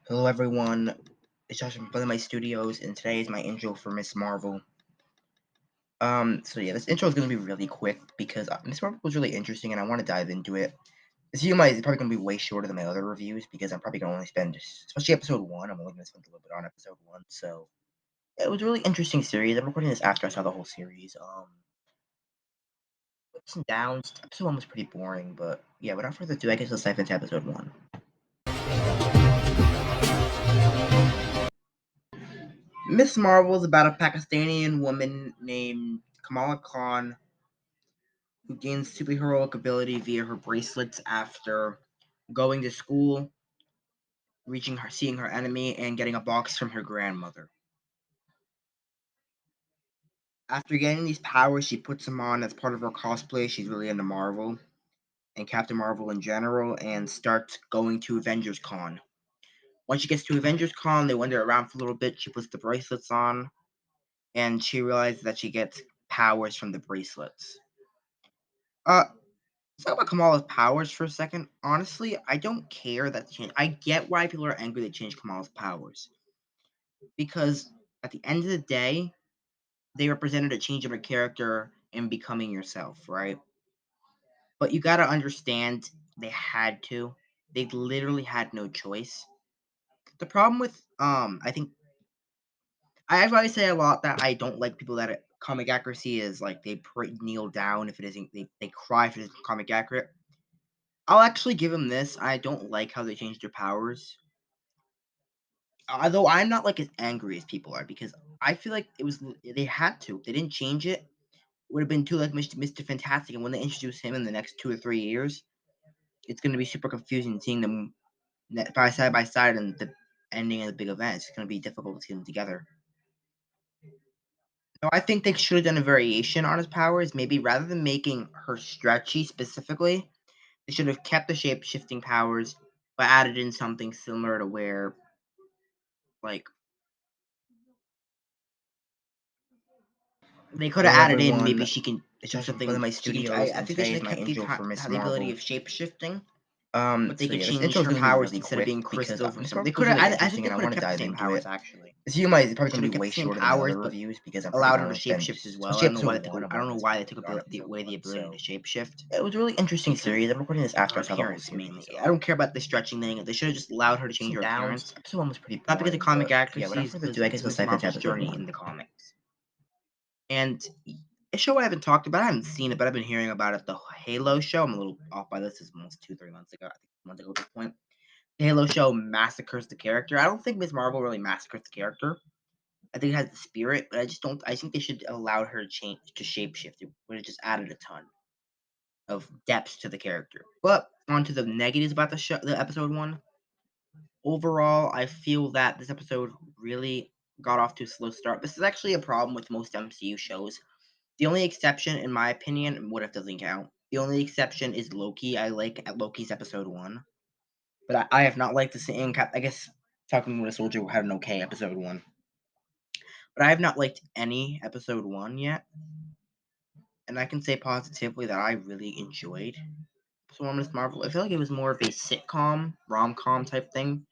Hello everyone, it's Josh from Play My Studios, and today is my intro for Miss Marvel. This intro is going to be really quick because Miss Marvel was really interesting and I want to dive into it. This video is probably going to be way shorter than my other reviews because I'm probably going to only spend, especially episode 1, I'm only going to spend a little bit on episode 1, so it was a really interesting series. I'm recording this after I saw the whole series. Ups and downs, episode 1 was pretty boring, but yeah, without further ado, I guess let's dive into episode 1. Miss Marvel is about a Pakistani woman named Kamala Khan who gains superheroic ability via her bracelets after going to school, seeing her enemy, and getting a box from her grandmother. After getting these powers, she puts them on as part of her cosplay. She's really into Marvel and Captain Marvel in general, and starts going to Avengers Con. Once she gets to Avengers Con, they wander around for a little bit. She puts the bracelets on, and she realizes that she gets powers from the bracelets. Let's talk about Kamala's powers for a second. Honestly, I don't care that change. I get why people are angry they changed Kamala's powers. Because at the end of the day, they represented a change of a character and becoming yourself, right? But you gotta understand they had to. They literally had no choice. The problem with I think I've always say a lot that I don't like people that comic accuracy is like they kneel down if it isn't they cry if it isn't comic accurate. I'll actually give them this. I don't like how they changed their powers. Although I'm not like as angry as people are because I feel like they had to. If they didn't change it, would have been too like Mr. Fantastic. And when they introduce him in the next 2 or 3 years, it's going to be super confusing seeing them side by side and the ending of the big event. It's going to be difficult to see them together. So I think they should have done a variation on his powers. Maybe rather than making her stretchy specifically, they should have kept the shape shifting powers, but added in something similar to where, like, they could have Hello added in maybe everyone, she can it's do Josh from something. My I Studios, and think they today should is have my kept intro for Miss the ability Marvel. of shape shifting, but they could This change intro is her going to be powers really instead of quick being because crystals or Miss something. They Marvel could was have. really I think interesting, they and I could have want to kept the dive same into powers it. actually. This video is probably Should going to have be kept way the same shorter than my powers, other but reviews because I'm probably allowed going her to to only shape spend, shift as well. I especially don't know episode why they took. one. I'm I don't only know going to why spend they a took little bit on episode away the one, ability to so shape shift. it was a really interesting Because series. I'm recording this after her I saw the whole appearance series. mainly. I don't care about the stretching thing. They should have just allowed her to Ups change and her downs. appearance. Episode one was pretty Not because of boring, comic but yeah, without accuracies, further because ado, I it's guess let's Miss dive into Marvel's episode journey one. in the comics. And a show I haven't talked about, I haven't seen it, but I've been hearing about it. The Halo show. I'm a little off by this. It's almost 2-3 months ago. I think a month ago at this point. The Halo show massacres the character. I don't think Miss Marvel really massacres the character. I think it has the spirit, but I just don't. I think they should allow her to change to shapeshift. It would have just added a ton of depth to the character. But onto the negatives about the show, the episode 1. Overall, I feel that this episode really got off to a slow start. This is actually a problem with most MCU shows. The only exception, in my opinion, what if doesn't count? The only exception is Loki. I like at Loki's episode 1, but I have not liked the same. I guess Falcon Winter Soldier had an okay episode 1, but I have not liked any episode 1 yet. And I can say positively that I really enjoyed episode 1 of Miss Marvel. I feel like it was more of a sitcom, rom com type thing,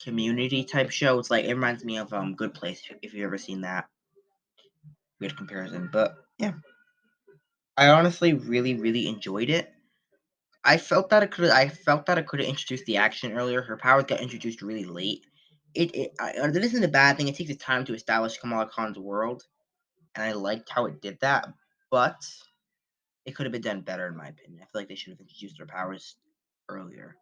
community type show. It's like it reminds me of Good Place if you've ever seen that. Weird comparison, but yeah, I honestly really enjoyed it. I felt that it could. I felt that it could have introduced the action earlier. Her powers got introduced really late. That isn't a bad thing. It takes time to establish Kamala Khan's world, and I liked how it did that. But it could have been done better, in my opinion. I feel like they should have introduced their powers earlier.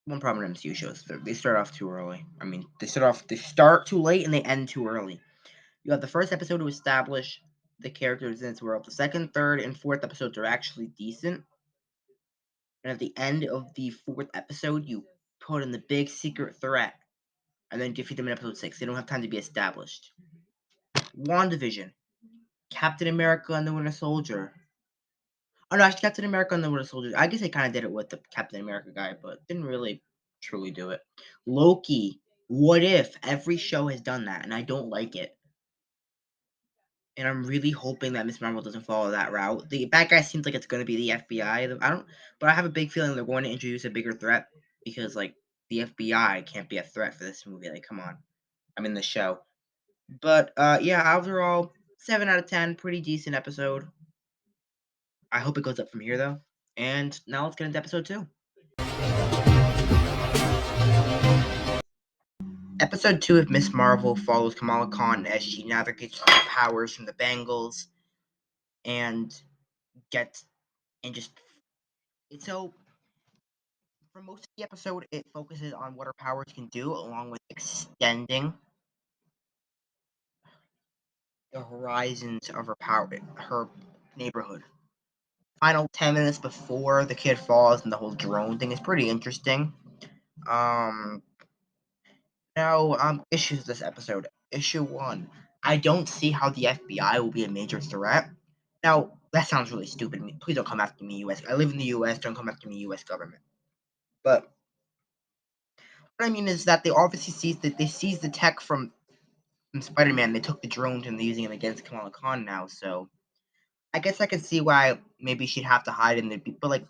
One problem with MCU shows they start off too early. I mean, they start too late and they end too early. You have the first episode to establish the characters in its world. The second, third, and fourth episodes are actually decent. And at the end of the fourth episode, you put in the big secret threat and then defeat them in episode 6. They don't have time to be established. WandaVision, Captain America and the Winter Soldier. Oh no, actually Captain America and the Winter Soldier. I guess they kind of did it with the Captain America guy, but didn't really truly do it. Loki, What If? Every show has done that, and I don't like it. and I'm really hoping that Miss Marvel doesn't follow that route. The bad guy seems like it's going to be the FBI. I don't, but I have a big feeling they're going to introduce a bigger threat because like the FBI can't be a threat for this movie. Like, come on, I'm in the show. But yeah, overall, 7 out of 10, pretty decent episode. I hope it goes up from here though. And now let's get into episode 2. Episode 2 of Miss Marvel follows Kamala Khan as she navigates her powers from the Bangles and gets and just so for most of the episode it focuses on what her powers can do along with extending the horizons of her neighborhood. Final 10 minutes before the kid falls and the whole drone thing is pretty interesting. Um Now, issues this episode. Issue 1. I don't see how the FBI will be a major threat. Now, that sounds really stupid. Please don't come after me, US. I live in the US. Don't come after me, US government. But what I mean is that they obviously seized the tech from Spider-Man. They took the drones and they're using it against Kamala Khan now. So I guess I could see why maybe she'd have to hide in the. But like,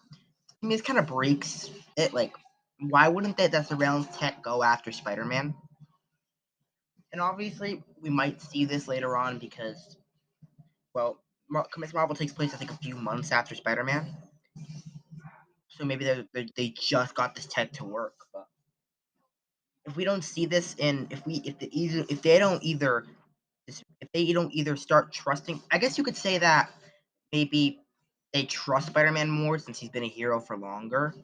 I mean, it kind of breaks it. Like, why wouldn't that surveillance tech go after Spider-Man? And obviously, we might see this later on because, well, Miss Marvel takes place, I think, a few months after Spider Man. So maybe they just got this tech to work. But if we don't see this in, if they don't either, if they don't either start trusting, I guess you could say that maybe they trust Spider Man more since he's been a hero for longer.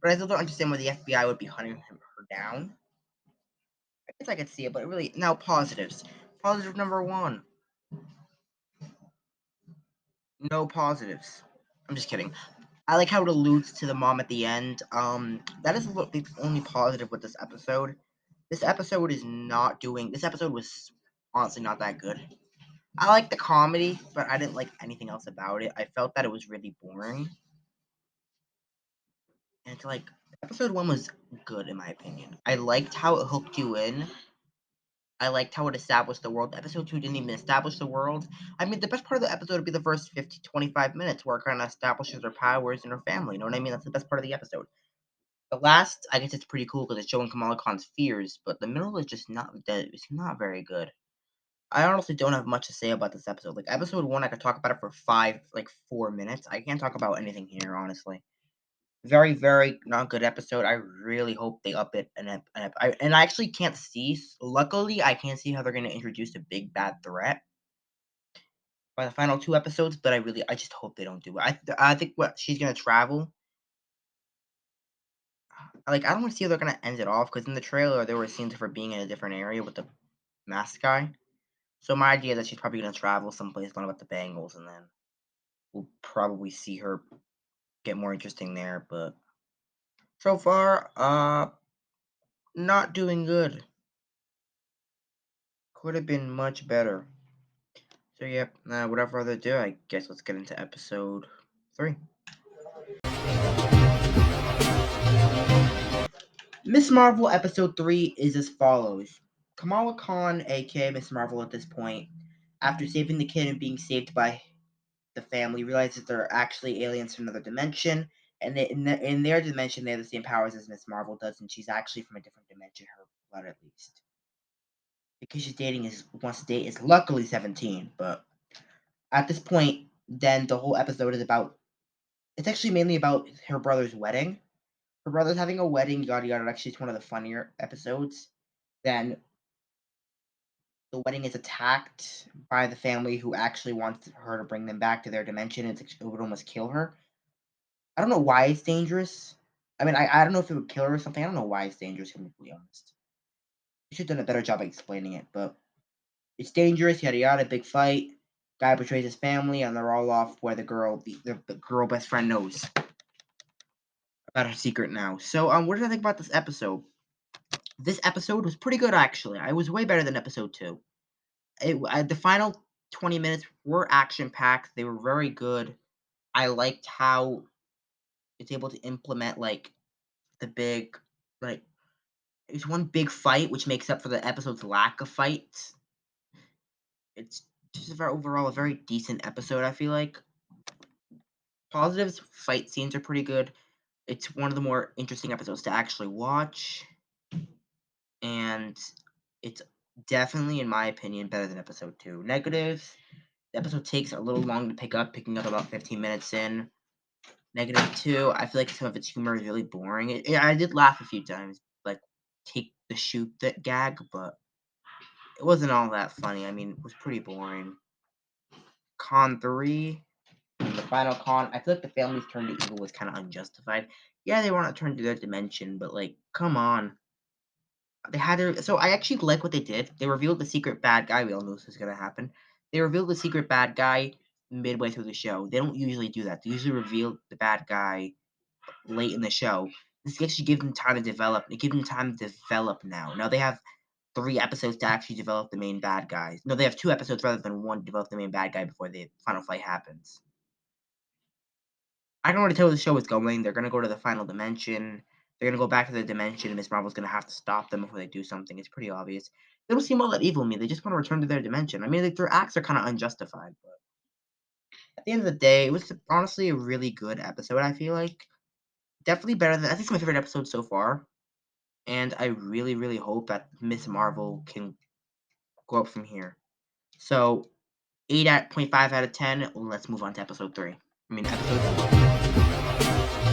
But I still don't understand why the FBI would be hunting her down. I guess I could see it, but really, now positives. Positive number 1. No positives. I'm just kidding. I like how it alludes to the mom at the end. That is the only positive with this episode. This episode is not doing. This episode was honestly not that good. I like the comedy, but I didn't like anything else about it. I felt that it was really boring. And it's like episode 1 was good in my opinion. I liked how it hooked you in. I liked how it established the world. Episode 2 didn't even establish the world. I mean, the best part of the episode would be the first 50, 25 minutes where it kind of establishes her powers and her family. You know what I mean? That's the best part of the episode. The last, I guess it's pretty cool because it's showing Kamala Khan's fears, but the middle is just not that. It's not very good. I honestly don't have much to say about this episode. Like episode 1, I could talk about it for 4 minutes. I can't talk about anything here, honestly. Very, very not good episode. I really hope they up it. And I actually can't see. Luckily, I can't see how they're going to introduce a big bad threat by the final 2 episodes. But I just hope they don't do it. I think what she's going to travel. Like I don't want to see how they're going to end it off because in the trailer there were scenes of her being in a different area with the mask guy. So my idea is that she's probably going to travel someplace, learn about the Bengals, and then we'll probably see her get more interesting there. But so far, not doing good. Could have been much better. So yep, without further ado, I guess let's get into episode 3. Miss Marvel episode 3 is as follows. Kamala Khan, aka Miss Marvel at this point, after saving the kid and being saved by the family, realizes they're actually aliens from another dimension, and in their dimension they have the same powers as Miss Marvel does, and she's actually from a different dimension, her blood at least. Because wants to date is luckily 17, but at this point, then the whole episode is about. It's actually mainly about her brother's wedding. Her brother's having a wedding, yada yada. Actually, it's one of the funnier episodes. Then the wedding is attacked by the family who actually wants her to bring them back to their dimension. It would almost kill her. I don't know why it's dangerous. I mean, I don't know if it would kill her or something. I don't know why it's dangerous, to be completely honest. You should have done a better job of explaining it, but it's dangerous, yada yada, big fight. Guy betrays his family, and they're all off where the girl best friend knows about her secret now. So, what did I think about this episode? This episode was pretty good, actually. I was way better than episode 2. The final 20 minutes were action packed. They were very good. I liked how it's able to implement like the big like it's one big fight which makes up for the episode's lack of fights. It's Just overall a very decent episode, I feel like. Positives, fight scenes are pretty good. It's one of the more interesting episodes to actually watch, and it's definitely, in my opinion, better than episode 2. Negatives, the episode takes a little long to pick up, picking up about 15 minutes in. Negative 2, I feel like some of its humor is really boring. I did laugh a few times, like, take the shoot that gag, but it wasn't all that funny. I mean, it was pretty boring. Con 3, the final con, I feel like the family's turn to evil was kind of unjustified. Yeah, they want to turn to their dimension, but, like, come on. They had to. So I actually like what they did. They revealed the secret bad guy. We all knew this was going to happen. They revealed the secret bad guy midway through the show. They don't usually do that. They usually reveal the bad guy late in the show. This actually gives them time to develop. They give them time to develop now. Now they have 3 episodes to actually develop the main bad guys. No, they have 2 episodes rather than one to develop the main bad guy before the final fight happens. I can already tell where the show is going. They're gonna go to the final dimension. They're gonna go back to the dimension, and Miss Marvel's gonna have to stop them before they do something. It's pretty obvious. They don't seem all that evil to me. They just want to return to their dimension. I mean, like, their acts are kind of unjustified, but at the end of the day, it was honestly a really good episode. I feel like definitely better than I think it's my favorite episode so far. And I really, really hope that Miss Marvel can go up from here. So 8.5 out of 10. Let's move on to episode 3. I mean, episode 4.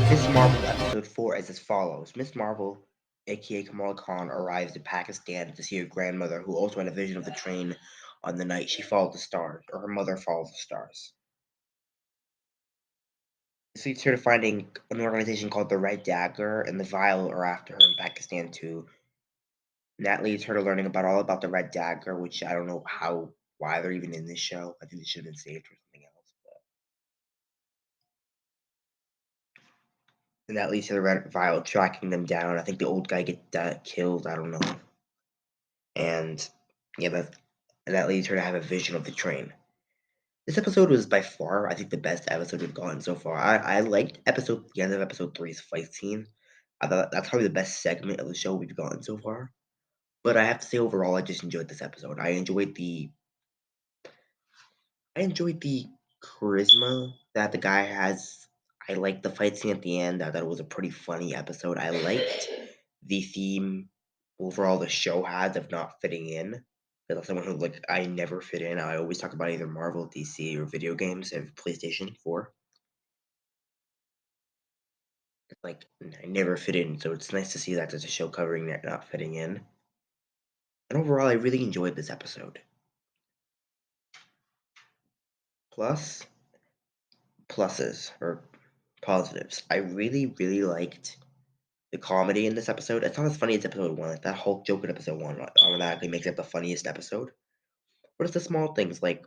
Miss Marvel episode 4 is as follows. Miss Marvel, aka Kamala Khan, arrives in Pakistan to see her grandmother, who also had a vision of the train on the night she followed the stars, or her mother follows the stars. This leads her to finding an organization called the Red Dagger, and the Vile are after her in Pakistan too. And that leads her to learning all about the Red Dagger, which I don't know why they're even in this show. I think they should have been saved for something else. And that leads to the Red Vile tracking them down. I think the old guy gets killed. I don't know. And yeah, that leads her to have a vision of the train. This episode was by far, I think, the best episode we've gotten so far. I liked the end of episode three's fight scene. I thought that's probably the best segment of the show we've gotten so far. But I have to say, overall, I just enjoyed this episode. I enjoyed the charisma that the guy has. I liked the fight scene at the end. I thought it was a pretty funny episode. I liked the theme overall the show has of not fitting in. Because I'm someone who I never fit in. I always talk about either Marvel, DC, or video games and PlayStation 4. I never fit in, so it's nice to see that there's a show covering that not fitting in. And overall, I really enjoyed this episode. Plus, pluses or positives. I really, really liked the comedy in this episode. It's not as funny as episode one. Like that Hulk joke in episode one automatically makes it the funniest episode. But it's the small things, like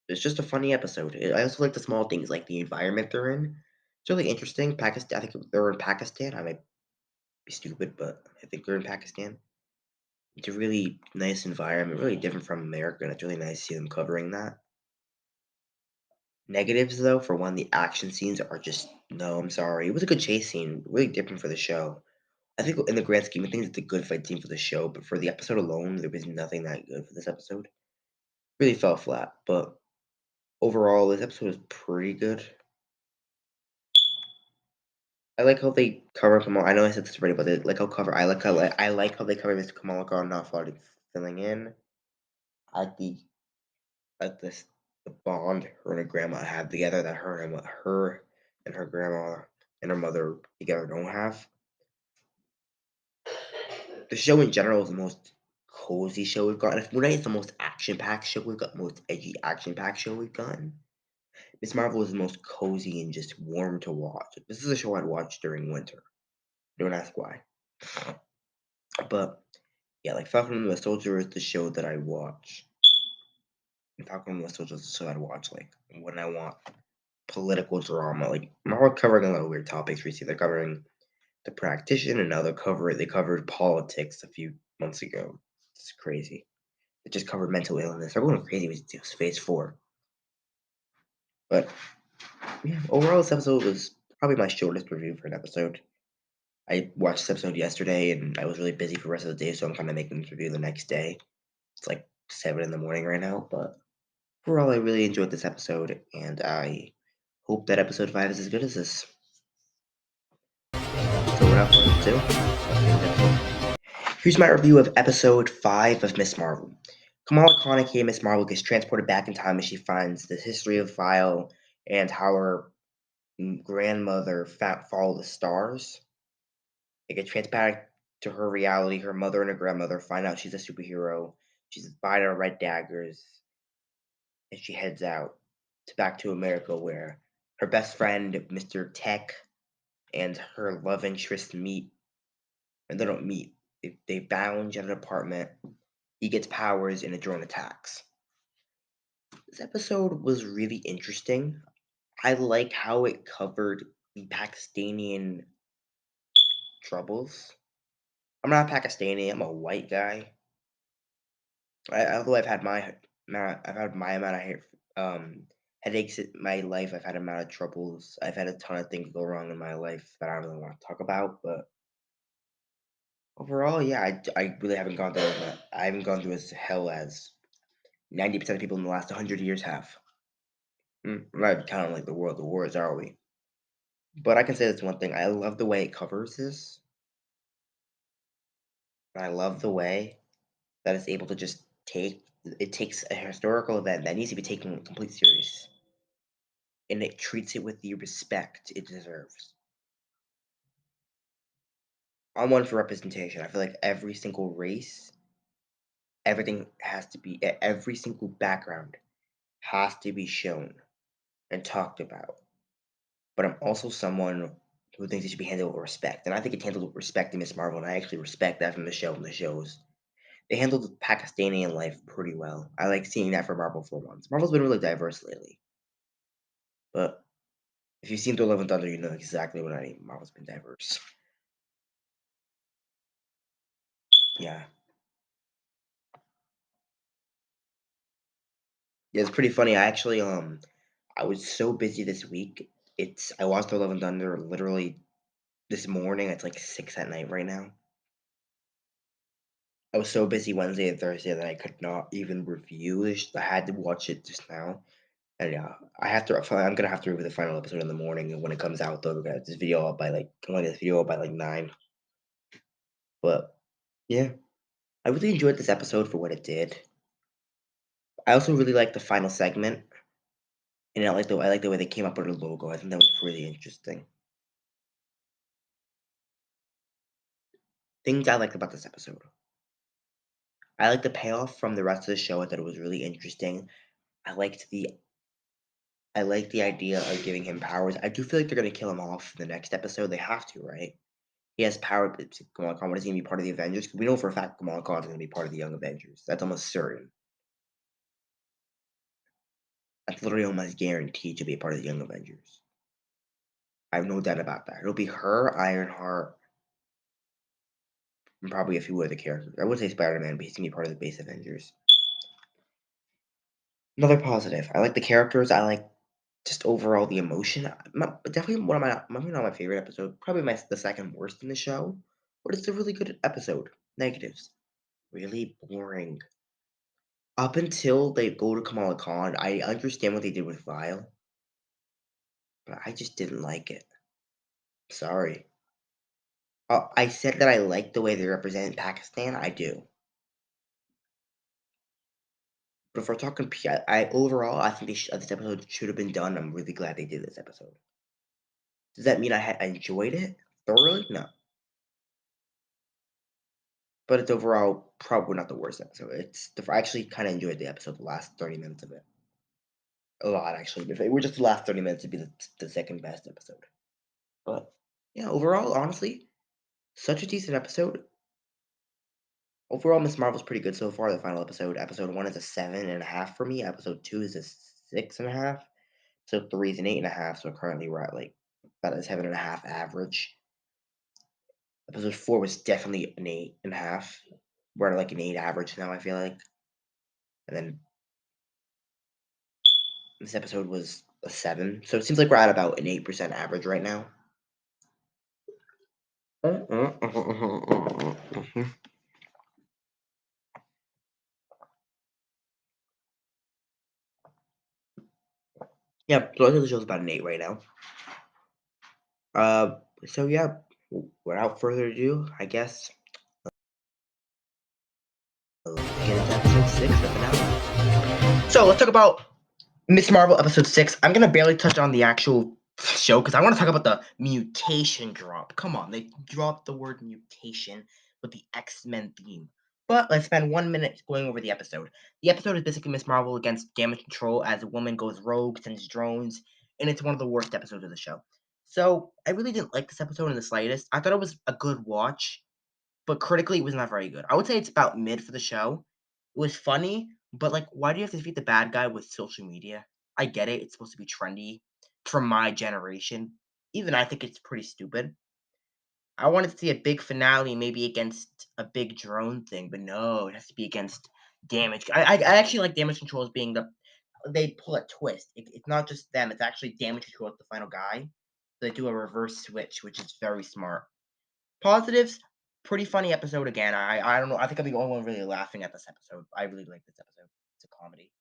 it's just a funny episode. I also like the small things, like the environment they're in. It's really interesting. Pakistan. I think they're in Pakistan. I might be stupid, but I think they're in Pakistan. It's a really nice environment, really different from America, and it's really nice to see them covering that. Negatives, though, for one, the action scenes are just no. I'm sorry. It was a good chase scene, really different for the show. I think in the grand scheme of things, it's a good fight scene for the show, but for the episode alone, there was nothing that good for this episode. Really fell flat, but overall, this episode was pretty good. I like how they cover Kamala. I know I said this already, but they like how cover. I like how they cover Mr. Kamala Khan not filling in. I like this the bond her and her grandma have together that her and her grandma and her mother together don't have. The show in general is the most cozy show we've gotten. If Moon Knight is the most action packed show we've got, most edgy action packed show we've gotten. Miss Marvel is the most cozy and just warm to watch. This is a show I'd watch during winter. Don't ask why. But yeah, like Falcon and the Soldier is the show that I watch. And Falcon and the Soldier is the show I'd watch like when I want political drama. Like Marvel covering a lot of weird topics recently. They're covering The Practitioner, and now they covered politics a few months ago. It's crazy. They just covered mental illness. They're going crazy with Phase 4. But yeah, overall this episode was probably my shortest review for an episode. I watched this episode yesterday and I was really busy for the rest of the day, so I'm kinda making this review the next day. It's like 7 in the morning right now, but Overall, I really enjoyed this episode, and I hope that episode 5 is as good as this. So without further ado, ladies and gentlemen, here's my review of episode 5 of Miss Marvel. Kamala Khan, aka Miss Marvel, gets transported back in time as she finds the history of Vile and how her grandmother followed the stars. They get transported to her reality. Her mother and her grandmother find out she's a superhero. She's inspired of red daggers, and she heads out back to America where her best friend, Mr. Tech, and her love interest meet. And they don't meet. They bound at an apartment. He gets powers and a drone attacks. This episode was really interesting. I like how it covered the Pakistani troubles. I'm not Pakistani. I'm a white guy. Although I've had my amount of headaches in my life. I've had a amount of troubles. I've had a ton of things go wrong in my life that I don't really want to talk about. But overall, yeah, I really haven't gone through that. I haven't gone through as hell as 90% of people in the last 100 years have. I'm not counting like the world, the wars, are we? But I can say that's one thing. I love the way it covers this. And I love the way that it's able to just takes a historical event that needs to be taken completely serious, and it treats it with the respect it deserves. I'm one for representation. I feel like every single race, everything has to be, every single background has to be shown and talked about. But I'm also someone who thinks it should be handled with respect. And I think it's handled with respect in Miss Marvel, and I actually respect that from the show and the shows. They handled the Pakistani life pretty well. I like seeing that for Marvel for once. Marvel's been really diverse lately. But if you've seen Thor Love and Thunder, you know exactly what I mean. Marvel's been diverse. Yeah. Yeah, it's pretty funny. I was so busy this week. I watched Thor Love and Thunder literally this morning. It's like 6 at night right now. I was so busy Wednesday and Thursday that I could not even review this. I had to watch it just now. And yeah, I'm gonna have to review the final episode in the morning when it comes out. Though, we got this video up by like I'm gonna get this video up by like 9. But yeah, I really enjoyed this episode for what it did. I also really liked the final segment, and I like the way they came up with the logo. I think that was pretty interesting. Things I liked about this episode. I liked the payoff from the rest of the show. I thought it was really interesting. I liked the I liked the idea of giving him powers. I do feel like they're gonna kill him off in the next episode. They have to, right? He has power, but Kamala Khan is gonna be part of the Avengers. We know for a fact Kamala Khan is gonna be part of the Young Avengers. That's almost certain. That's literally almost guaranteed to be a part of the Young Avengers. I have no doubt about that. It'll be her, Ironheart, and probably a few other characters. I wouldn't say Spider-Man, but he's gonna be part of the base Avengers. Another positive. I like the characters. I like just overall the emotion. Definitely one of maybe not my favorite episode. Probably the second worst in the show, but it's a really good episode. Negatives. Really boring. Up until they go to Kamala Khan, I understand what they did with Vile, but I just didn't like it. Sorry. I said that I like the way they represent Pakistan. I do. But if we're talking, overall, I think this episode should have been done. I'm really glad they did this episode. Does that mean I enjoyed it thoroughly? No, but it's overall probably not the worst episode. I actually kind of enjoyed the episode, the last 30 minutes of it, a lot actually. If it were just the last 30 minutes, it'd be the second best episode. But yeah, overall, honestly, such a decent episode. Overall, Miss Marvel's pretty good so far. The final episode 1 is a 7.5 for me. Episode 2 is a 6.5. So 3 is an 8.5. So currently we're at like about a 7.5 average. Episode 4 was definitely an 8.5. We're at like an 8 average now, I feel like. And then this episode was a 7. So it seems like we're at about an 8% average right now. Yeah, so I think the show's about an 8 right now. Uh, so yeah, without further ado, I guess get into episode 6, the finale. So let's talk about Miss Marvel episode 6. I'm gonna barely touch on the actual show because I want to talk about the mutation drop. Come on, they dropped the word mutation with the X-Men theme. But let's spend 1 minute going over the episode. The episode is basically Miss Marvel against damage control as a woman goes rogue, sends drones, and it's one of the worst episodes of the show. So I really didn't like this episode in the slightest. I thought it was a good watch, but critically it was not very good. I would say it's about mid for the show. It was funny, but like, why do you have to defeat the bad guy with social media? I get it; it's supposed to be trendy from my generation. Even I think it's pretty stupid. I wanted to see a big finale, maybe against a big drone thing, but no, it has to be against damage. I actually like damage control as being they pull a twist. It's not just them; it's actually damage control as the final guy. They do a reverse switch, which is very smart. Positives, pretty funny episode again. I don't know. I think I'm the only one really laughing at this episode. I really like this episode. It's a comedy.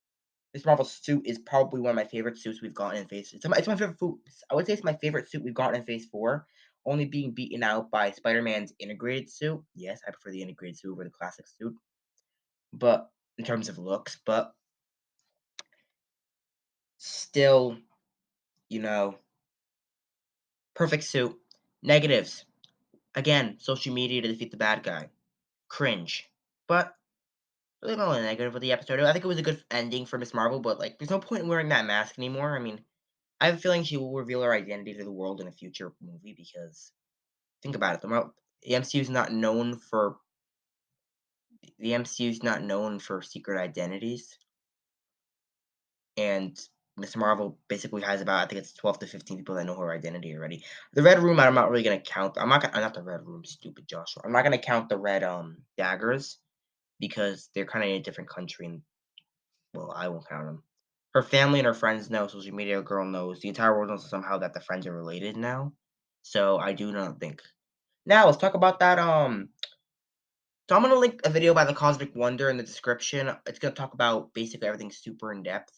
This Marvel suit is probably one of my favorite suits we've gotten in Phase. It's my favorite food. I would say it's my favorite suit we've gotten in Phase 4, only being beaten out by Spider-Man's integrated suit. Yes, I prefer the integrated suit over the classic suit, but in terms of looks, but still, you know, perfect suit. Negatives, again, social media to defeat the bad guy. Cringe, but really not really negative with the episode. I think it was a good ending for Miss Marvel, but like, there's no point in wearing that mask anymore. I mean, I have a feeling she will reveal her identity to the world in a future movie because think about it, the MCU is not known for the MCU is not known for secret identities, and Miss Marvel basically has about I think it's 12 to 15 people that know her identity already. The Red Room, I'm not really gonna count. I'm not the Red Room, stupid Joshua. I'm not gonna count the red daggers because they're kind of in a different country and well, I won't count them. Her family and her friends know. Social media girl knows. The entire world knows somehow that the friends are related now. So I do not think. Now let's talk about that. So I'm gonna link a video by the Cosmic Wonder in the description. It's gonna talk about basically everything super in depth.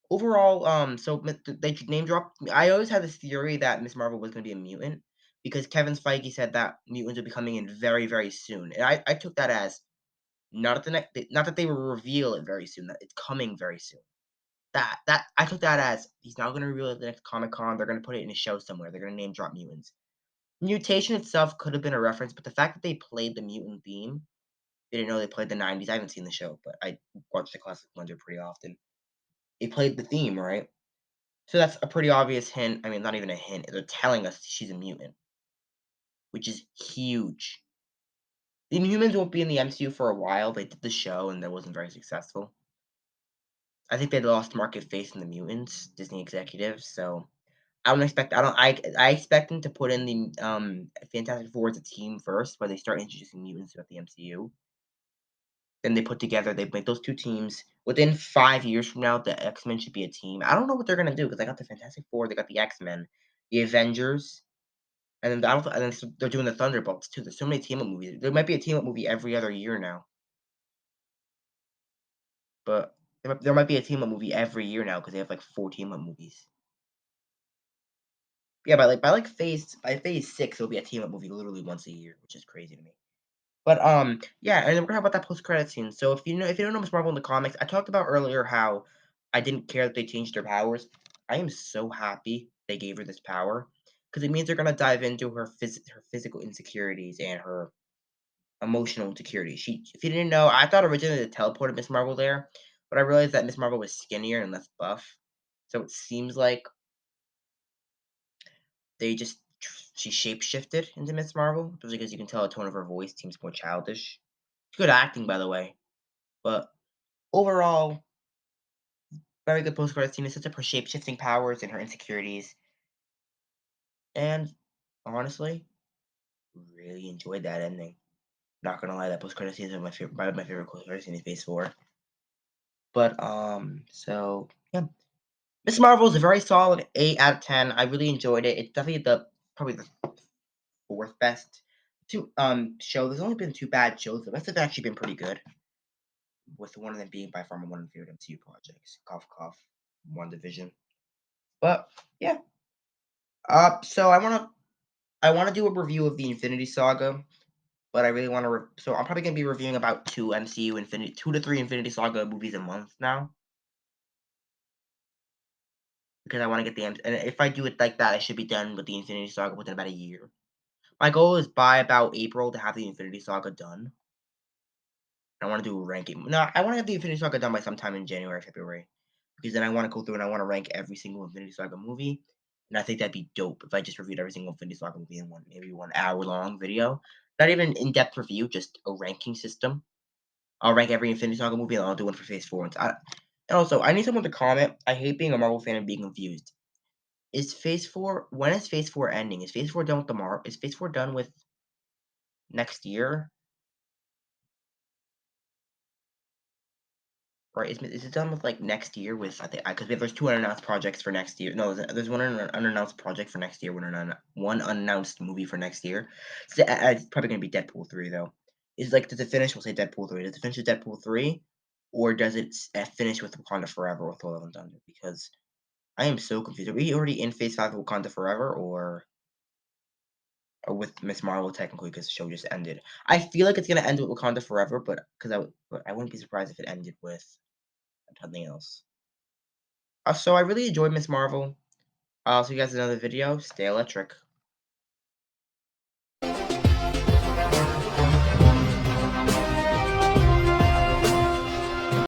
Overall, so they name drop. I always had this theory that Miss Marvel was gonna be a mutant because Kevin Feige said that mutants would be coming in very, very soon, and I took that as not that they will reveal it very soon. That it's coming very soon. That I took that as he's not gonna reveal it at the next Comic Con. They're gonna put it in a show somewhere. They're gonna name drop mutants. Mutation itself could have been a reference, but the fact that they played the mutant theme, they didn't know they played the '90s. I haven't seen the show, but I watch the Classic Wonder pretty often. They played the theme, right? So that's a pretty obvious hint. I mean, not even a hint. They're telling us she's a mutant, which is huge. The Inhumans won't be in the MCU for a while. They did the show and that wasn't very successful. I think they lost market faith in the mutants, Disney executives. So I don't expect. I don't. I expect them to put in the Fantastic Four as a team first, where they start introducing mutants throughout the MCU. Then they put together. They make those two teams. Within 5 years from now, the X Men should be a team. I don't know what they're gonna do because they got the Fantastic Four, they got the X Men, the Avengers, and then they're doing the Thunderbolts too. There's so many team up movies. There might be a team up movie every other year now, but there might be a team up movie every year now because they have like 4 team up movies. Yeah, by phase 6, it'll be a team up movie literally once a year, which is crazy to me. But yeah, and then we're gonna talk about that post credit scene. So if you don't know Miss Marvel in the comics, I talked about earlier how I didn't care that they changed her powers. I am so happy they gave her this power because it means they're gonna dive into her physical insecurities and her emotional insecurities. If you didn't know, I thought originally they teleported Miss Marvel there, but I realized that Miss Marvel was skinnier and less buff. So it seems like they just she shapeshifted into Miss Marvel, especially because you can tell the tone of her voice seems more childish. Good acting, by the way. But overall, very good post-credit scene. It sets up her shape-shifting powers and her insecurities. And honestly, really enjoyed that ending. Not gonna lie, that post-credit scene is one of my favorite post-credit scene in Phase 4. But so yeah, Miss Marvel is a very solid 8 out of 10. I really enjoyed it. It's definitely probably the fourth best show. There's only been two bad shows. The rest have actually been pretty good. With one of them being by far one of my favorite MCU projects. Cough cough. One Division. But yeah. So I wanna do a review of the Infinity Saga, but I really wanna so I'm probably gonna be reviewing about 2 to 3 Infinity Saga movies a month now, because I wanna get the end and if I do it like that, I should be done with the Infinity Saga within about a year. My goal is by about April to have the Infinity Saga done. I wanna do a ranking. No, I wanna have the Infinity Saga done by sometime in January, February, because then I wanna go through and I wanna rank every single Infinity Saga movie, and I think that'd be dope if I just reviewed every single Infinity Saga movie in maybe 1 hour-long video. Not even in-depth review, just a ranking system. I'll rank every Infinity Saga movie, and I'll do one for Phase 4. And also, I need someone to comment. I hate being a Marvel fan and being confused. Is Phase 4 when is Phase 4 ending? Is Phase 4 done with is Phase 4 done with next year? Right, is it done with, like, next year with I think because there's 2 unannounced projects for next year. No, there's 1 unannounced project for next year, 1 unannounced movie for next year. So, it's probably gonna be Deadpool 3, though. Is, like, does it finish we'll say Deadpool 3. Does it finish with Deadpool 3, or does it finish with Wakanda Forever with Love and Thunder? Because I am so confused. Are we already in Phase 5 of Wakanda Forever, or with Miss Marvel technically because the show just ended? I feel like it's gonna end with Wakanda Forever, but I wouldn't be surprised if it ended with something else. So I really enjoyed Miss Marvel. I'll see you guys in another video. Stay electric.